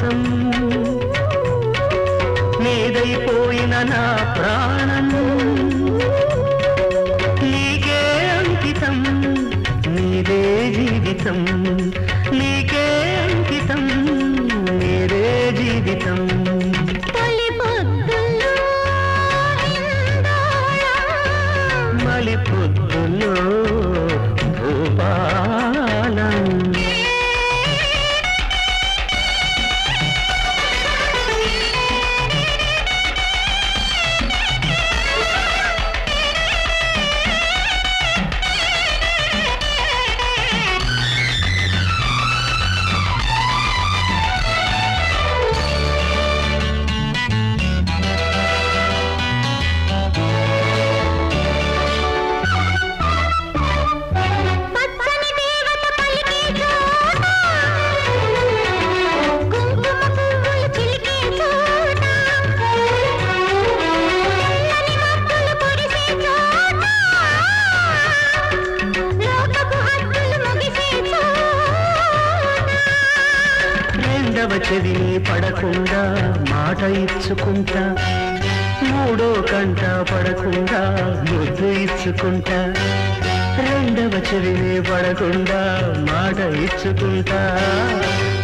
కోసం నీదైపోయిన నా ప్రాణం నీకే అంకితం నీదే జీవితం నీకే అంకితం నీదే జీవితం మలి పొద్దుల్లో భూపాలం చెవిని పడకుండా మాట ఇచ్చుకుంటా మూడో కంట పడకుండా ముద్దు ఇచ్చుకుంటా రెండవ చెవిని పడకుండా మాట ఇచ్చుకుంటా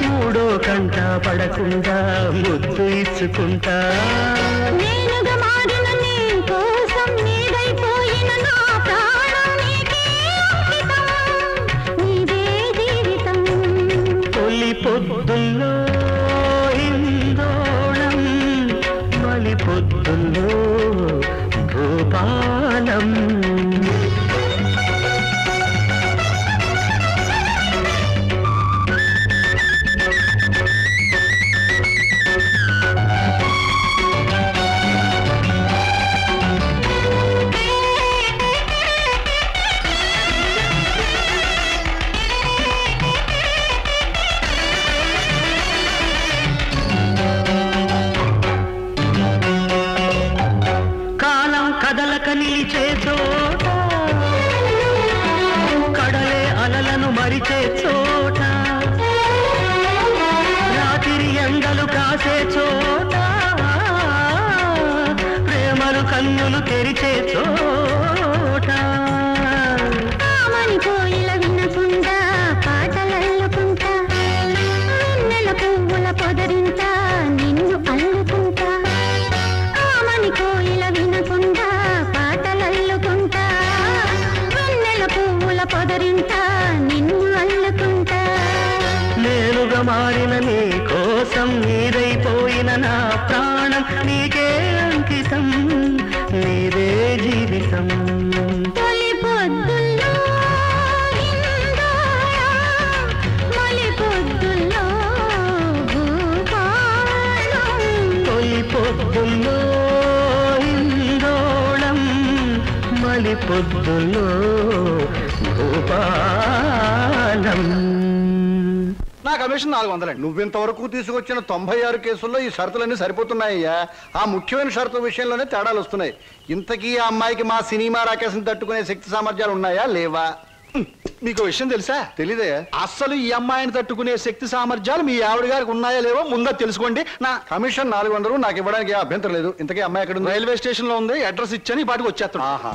మూడో కంట పడకుండా ముద్దు ఇచ్చుకుంటా తొలి పొద్దుల్లో మలి పొద్దుల్లో భూపాలం నిలిచే చోట కడలే అలలను మరిచే చోట రాత్రి ఎండలు కాసే చోట ప్రేమలు కన్నులు తెరిచే చోట కోయిల వినకుండా పాటలల్లుకుంటా వెన్నెల పువ్వుల పొదరింటా నిన్ను అల్లుకుంటా ఆమని కోయిల వినకుండా పాటలల్లుకుంటా వెన్నెల పువ్వుల పొదరింటా నిన్ను అల్లుకుంటా నేనుగా మారిన నీ కోసం నీదైపోయిన నా ప్రాణం నీకే అంకితం నీదే జీవితం తొలి పొద్దుల్లో మలి పొద్దుల్లో భూపాలం తొలి పొద్దుల్లో మలి పొద్దుల్లో భూపాలం నా కమిషన్ 400. నువ్వింతవరకు తీసుకొచ్చిన 96 కేసుల్లో ఈ షరతులన్నీ సరిపోతున్నాయ్యా. ఆ ముఖ్యమైన షరతు విషయంలోనే తేడాలు వస్తున్నాయి. ఇంతకీ ఆ అమ్మాయికి మా సినిమా రాకేశం తట్టుకునే శక్తి సామర్థ్యాలు ఉన్నాయా లేవా? మీకు విషయం తెలుసా? తెలీదే. అస్సలు ఈ అమ్మాయిని తట్టుకునే శక్తి సామర్థ్యాలు మీ ఆవిడ గారికి ఉన్నాయా లేవో ముందా తెలుసుకోండి. నా కమిషన్ 400 నాకు ఇవ్వడానికి అభ్యంతరం లేదు. ఇంతకీ అమ్మాయి ఎక్కడ ఉంది? రైల్వే స్టేషన్ లో ఉంది. అడ్రస్ ఇచ్చాను ఈ పాటికి వచ్చేస్తాను. ఆహా.